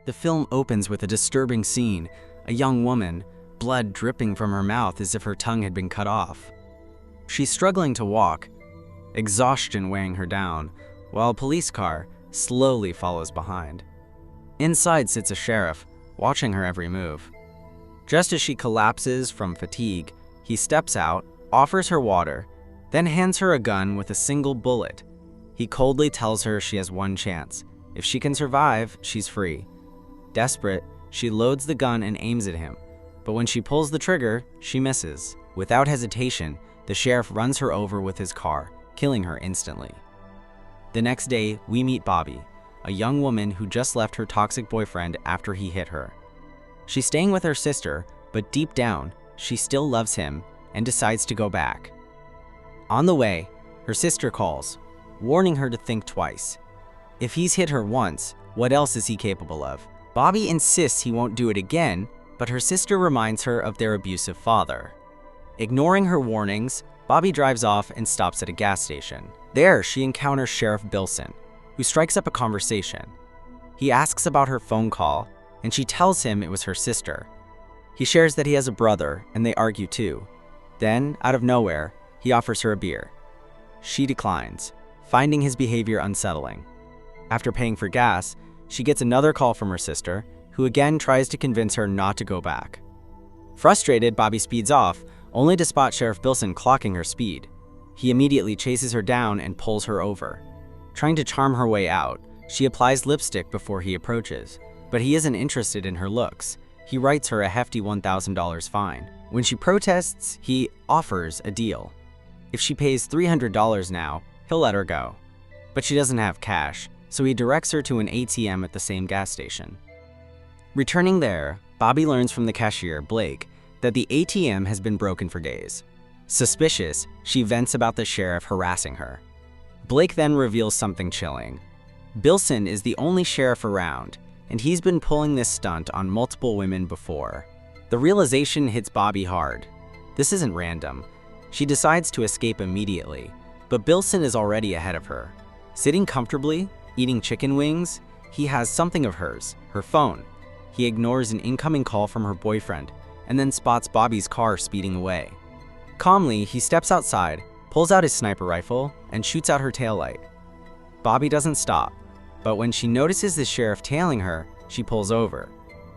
The film opens with a disturbing scene, a young woman, blood dripping from her mouth as if her tongue had been cut off. She's struggling to walk, exhaustion weighing her down, while a police car slowly follows behind. Inside sits a sheriff, watching her every move. Just as she collapses from fatigue, he steps out, offers her water, then hands her a gun with a single bullet. He coldly tells her she has one chance. If she can survive, she's free. Desperate, she loads the gun and aims at him, but when she pulls the trigger, she misses. Without hesitation, the sheriff runs her over with his car, killing her instantly. The next day, we meet Bobby, a young woman who just left her toxic boyfriend after he hit her. She's staying with her sister, but deep down, she still loves him and decides to go back. On the way, her sister calls, warning her to think twice. If he's hit her once, what else is he capable of? Bobby insists he won't do it again, but her sister reminds her of their abusive father. Ignoring her warnings, Bobby drives off and stops at a gas station. There, she encounters Sheriff Bilson, who strikes up a conversation. He asks about her phone call, and she tells him it was her sister. He shares that he has a brother, and they argue too. Then, out of nowhere, he offers her a beer. She declines, finding his behavior unsettling. After paying for gas, she gets another call from her sister, who again tries to convince her not to go back. Frustrated, Bobby speeds off, only to spot Sheriff Bilson clocking her speed. He immediately chases her down and pulls her over. Trying to charm her way out, she applies lipstick before he approaches, but he isn't interested in her looks. He writes her a hefty $1,000 fine. When she protests, he offers a deal. If she pays $300 now, he'll let her go. But she doesn't have cash, so he directs her to an ATM at the same gas station. Returning there, Bobby learns from the cashier, Blake, that the ATM has been broken for days. Suspicious, she vents about the sheriff harassing her. Blake then reveals something chilling. Bilson is the only sheriff around, and he's been pulling this stunt on multiple women before. The realization hits Bobby hard. This isn't random. She decides to escape immediately, but Bilson is already ahead of her. Sitting comfortably, eating chicken wings, he has something of hers, her phone. He ignores an incoming call from her boyfriend, and then spots Bobby's car speeding away. Calmly, he steps outside, pulls out his sniper rifle, and shoots out her taillight. Bobby doesn't stop, but when she notices the sheriff tailing her, she pulls over.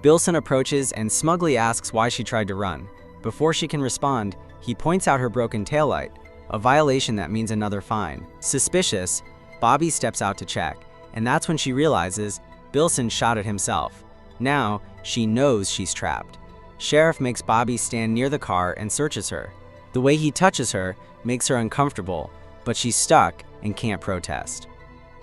Bilson approaches and smugly asks why she tried to run. Before she can respond, he points out her broken taillight, a violation that means another fine. Suspicious, Bobby steps out to check, and that's when she realizes Bilson shot at himself. Now, she knows she's trapped. Sheriff makes Bobby stand near the car and searches her. The way he touches her makes her uncomfortable, but she's stuck and can't protest.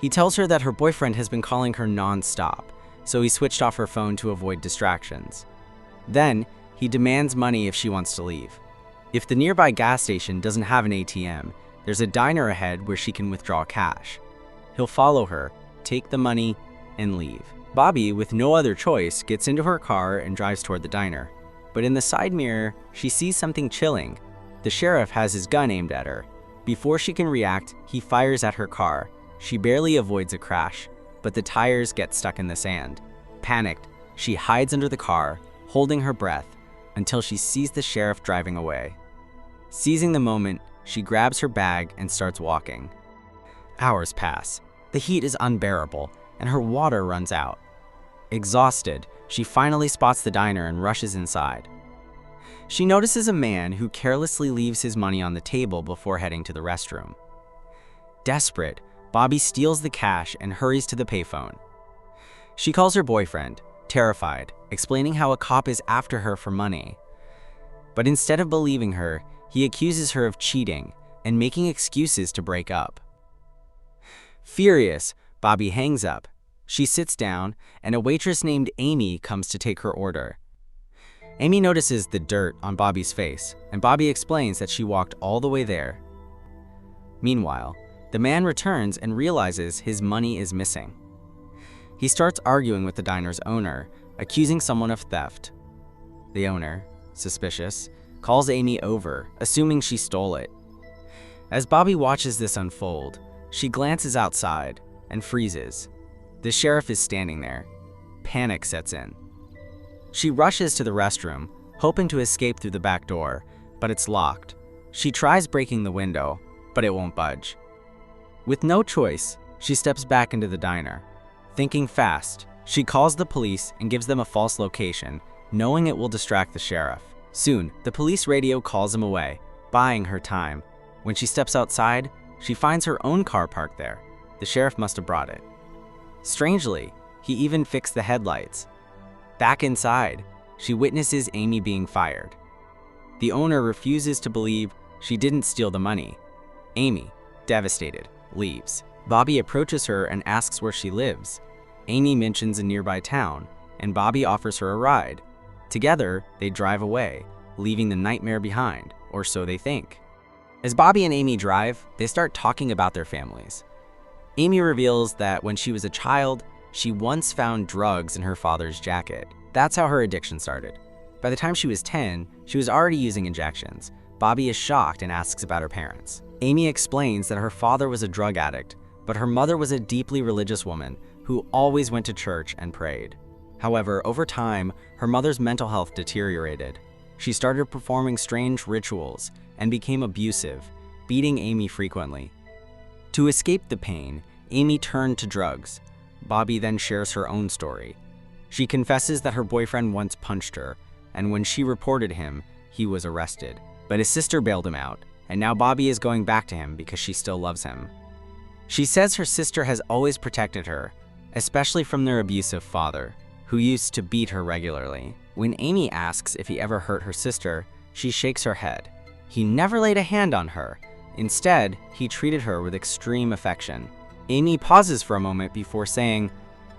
He tells her that her boyfriend has been calling her non-stop, so he switched off her phone to avoid distractions. Then, he demands money if she wants to leave. If the nearby gas station doesn't have an ATM, there's a diner ahead where she can withdraw cash. He'll follow her, take the money, and leave. Bobby, with no other choice, gets into her car and drives toward the diner. But in the side mirror, she sees something chilling. The sheriff has his gun aimed at her. Before she can react, he fires at her car. She barely avoids a crash, but the tires get stuck in the sand. Panicked, she hides under the car, holding her breath, until she sees the sheriff driving away. Seizing the moment, she grabs her bag and starts walking. Hours pass. The heat is unbearable, and her water runs out. Exhausted, she finally spots the diner and rushes inside. She notices a man who carelessly leaves his money on the table before heading to the restroom. Desperate, Bobby steals the cash and hurries to the payphone. She calls her boyfriend, terrified, explaining how a cop is after her for money. But instead of believing her, he accuses her of cheating and making excuses to break up. Furious, Bobby hangs up. She sits down, and a waitress named Amy comes to take her order. Amy notices the dirt on Bobby's face, and Bobby explains that she walked all the way there. Meanwhile, the man returns and realizes his money is missing. He starts arguing with the diner's owner, accusing someone of theft. The owner, suspicious, calls Amy over, assuming she stole it. As Bobby watches this unfold, she glances outside and freezes. The sheriff is standing there. panic sets in. She rushes to the restroom, hoping to escape through the back door, but it's locked. She tries breaking the window, but it won't budge. With no choice, she steps back into the diner. Thinking fast, she calls the police and gives them a false location, knowing it will distract the sheriff. Soon, the police radio calls him away, buying her time. When she steps outside, she finds her own car parked there. The sheriff must have brought it. Strangely, he even fixed the headlights. Back inside, she witnesses Amy being fired. The owner refuses to believe she didn't steal the money. Amy, devastated, leaves. Bobby approaches her and asks where she lives. Amy mentions a nearby town, and Bobby offers her a ride. Together, they drive away, leaving the nightmare behind, or so they think. As Bobby and Amy drive, they start talking about their families. Amy reveals that when she was a child, she once found drugs in her father's jacket. That's how her addiction started. By the time she was 10, she was already using injections. Bobby is shocked and asks about her parents. Amy explains that her father was a drug addict, but her mother was a deeply religious woman who always went to church and prayed. However, over time, her mother's mental health deteriorated. She started performing strange rituals and became abusive, beating Amy frequently. To escape the pain, Amy turned to drugs. Bobby then shares her own story. She confesses that her boyfriend once punched her, and when she reported him, he was arrested. But his sister bailed him out, and now Bobby is going back to him because she still loves him. She says her sister has always protected her, especially from their abusive father, who used to beat her regularly. When Amy asks if he ever hurt her sister, she shakes her head. He never laid a hand on her. Instead, he treated her with extreme affection. Amy pauses for a moment before saying,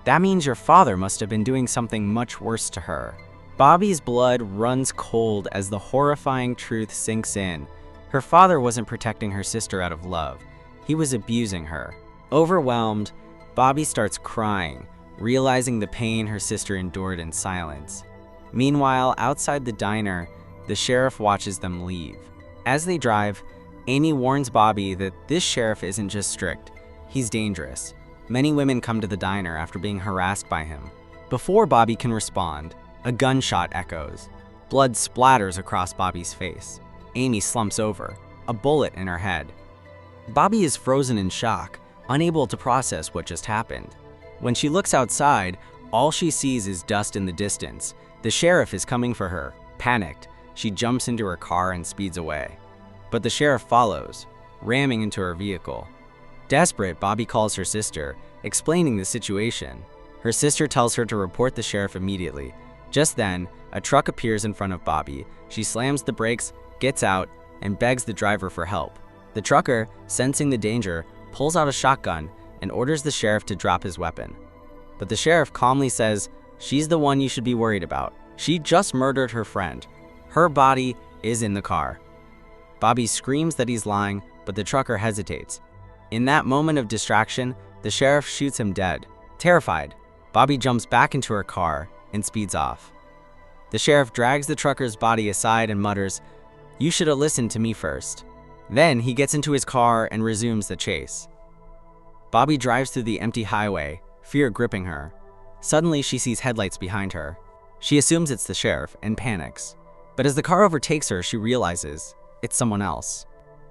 "That means your father must have been doing something much worse to her." Bobby's blood runs cold as the horrifying truth sinks in. Her father wasn't protecting her sister out of love. He was abusing her. Overwhelmed, Bobby starts crying, realizing the pain her sister endured in silence. Meanwhile, outside the diner, the sheriff watches them leave. As they drive, Amy warns Bobby that this sheriff isn't just strict, he's dangerous. Many women come to the diner after being harassed by him. Before Bobby can respond, a gunshot echoes. Blood splatters across Bobby's face. Amy slumps over, a bullet in her head. Bobby is frozen in shock, unable to process what just happened. When she looks outside, all she sees is dust in the distance. The sheriff is coming for her. Panicked, she jumps into her car and speeds away. But the sheriff follows, ramming into her vehicle. Desperate, Bobby calls her sister, explaining the situation. Her sister tells her to report the sheriff immediately. Just then, a truck appears in front of Bobby. She slams the brakes, gets out, and begs the driver for help. The trucker, sensing the danger, pulls out a shotgun and orders the sheriff to drop his weapon. But the sheriff calmly says, "She's the one you should be worried about. She just murdered her friend. Her body is in the car." Bobby screams that he's lying, but the trucker hesitates. In that moment of distraction, the sheriff shoots him dead. Terrified, Bobby jumps back into her car and speeds off. The sheriff drags the trucker's body aside and mutters, "You should have listened to me first." Then he gets into his car and resumes the chase. Bobby drives through the empty highway, fear gripping her. Suddenly, she sees headlights behind her. She assumes it's the sheriff and panics. But as the car overtakes her, she realizes it's someone else.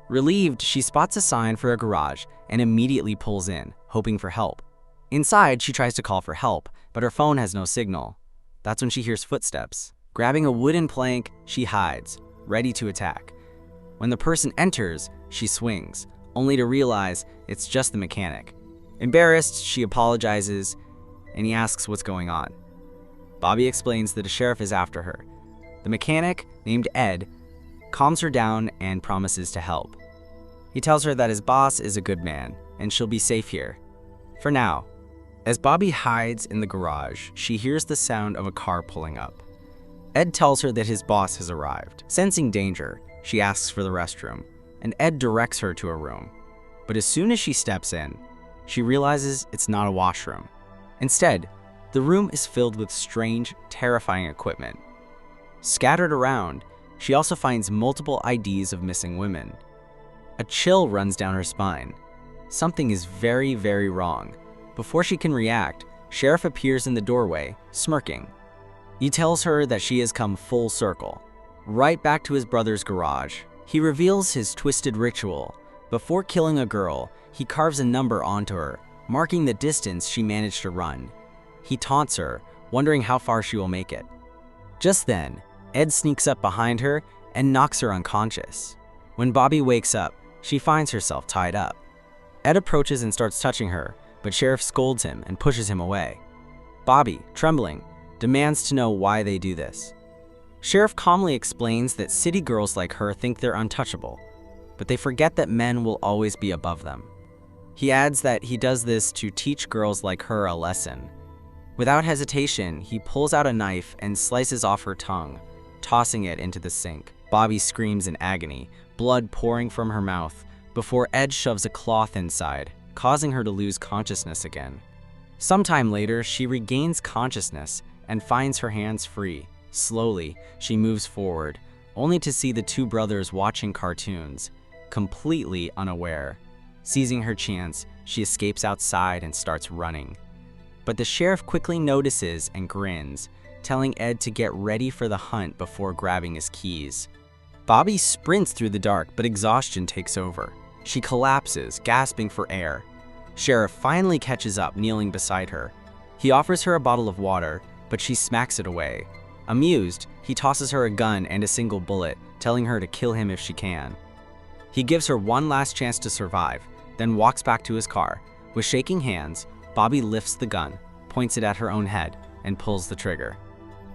Relieved, she spots a sign for a garage and immediately pulls in, hoping for help. Inside, she tries to call for help, but her phone has no signal. That's when she hears footsteps. Grabbing a wooden plank, she hides, ready to attack. When the person enters, she swings, only to realize it's just the mechanic. Embarrassed, she apologizes, and he asks what's going on. Bobby explains that a sheriff is after her. The mechanic, named Ed, calms her down and promises to help. He tells her that his boss is a good man, and she'll be safe here. For now. As Bobby hides in the garage, she hears the sound of a car pulling up. Ed tells her that his boss has arrived. Sensing danger, she asks for the restroom, and Ed directs her to a room. But as soon as she steps in, she realizes it's not a washroom. Instead, the room is filled with strange, terrifying equipment. Scattered around, she also finds multiple IDs of missing women. A chill runs down her spine. Something is very, very wrong. Before she can react, Sheriff appears in the doorway, smirking. He tells her that she has come full circle. Right back to his brother's garage, he reveals his twisted ritual. Before killing a girl, he carves a number onto her, marking the distance she managed to run. He taunts her, wondering how far she will make it. Just then, Ed sneaks up behind her and knocks her unconscious. When Bobby wakes up, she finds herself tied up. Ed approaches and starts touching her, but Sheriff scolds him and pushes him away. Bobby, trembling, demands to know why they do this. Sheriff calmly explains that city girls like her think they're untouchable, but they forget that men will always be above them. He adds that he does this to teach girls like her a lesson. Without hesitation, he pulls out a knife and slices off her tongue, tossing it into the sink. Bobby screams in agony, blood pouring from her mouth, before Ed shoves a cloth inside, causing her to lose consciousness again. Sometime later, she regains consciousness and finds her hands free. Slowly, she moves forward, only to see the two brothers watching cartoons, completely unaware. Seizing her chance, she escapes outside and starts running. But the sheriff quickly notices and grins, telling Ed to get ready for the hunt before grabbing his keys. Bobby sprints through the dark, but exhaustion takes over. She collapses, gasping for air. Sheriff finally catches up, kneeling beside her. He offers her a bottle of water, but she smacks it away. Amused, he tosses her a gun and a single bullet, telling her to kill him if she can. He gives her one last chance to survive, then walks back to his car. With shaking hands, Bobby lifts the gun, points it at her own head, and pulls the trigger.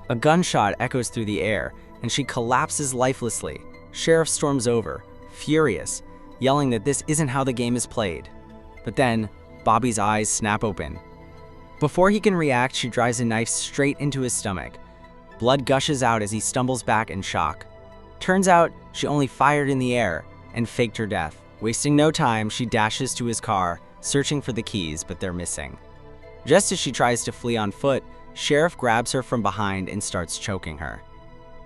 A gunshot echoes through the air, and she collapses lifelessly. Sheriff storms over, furious, yelling that this isn't how the game is played. But then, Bobby's eyes snap open. Before he can react, she drives a knife straight into his stomach. Blood gushes out as he stumbles back in shock. Turns out, she only fired in the air and faked her death. Wasting no time, she dashes to his car, searching for the keys, but they're missing. Just as she tries to flee on foot, Sheriff grabs her from behind and starts choking her.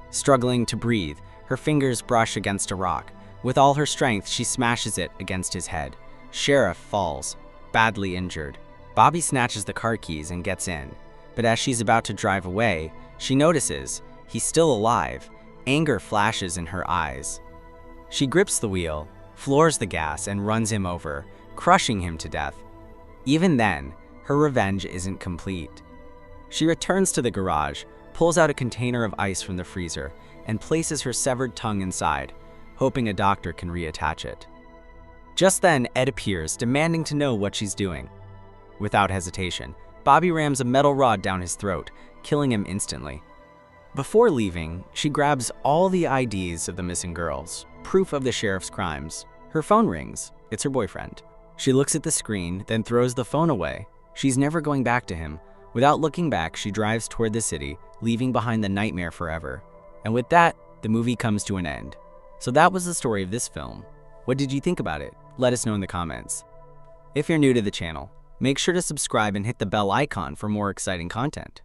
Struggling to breathe, her fingers brush against a rock. With all her strength, she smashes it against his head. Sheriff falls, badly injured. Bobby snatches the car keys and gets in, but as she's about to drive away, she notices he's still alive. Anger flashes in her eyes. She grips the wheel, floors the gas, and runs him over, crushing him to death. Even then, her revenge isn't complete. She returns to the garage, pulls out a container of ice from the freezer, and places her severed tongue inside, hoping a doctor can reattach it. Just then, Ed appears, demanding to know what she's doing. Without hesitation, Bobby rams a metal rod down his throat, killing him instantly. Before leaving, she grabs all the IDs of the missing girls, proof of the sheriff's crimes. Her phone rings. It's her boyfriend. She looks at the screen, then throws the phone away. She's never going back to him. Without looking back, she drives toward the city, leaving behind the nightmare forever. And with that, the movie comes to an end. So that was the story of this film. What did you think about it? Let us know in the comments. If you're new to the channel, make sure to subscribe and hit the bell icon for more exciting content.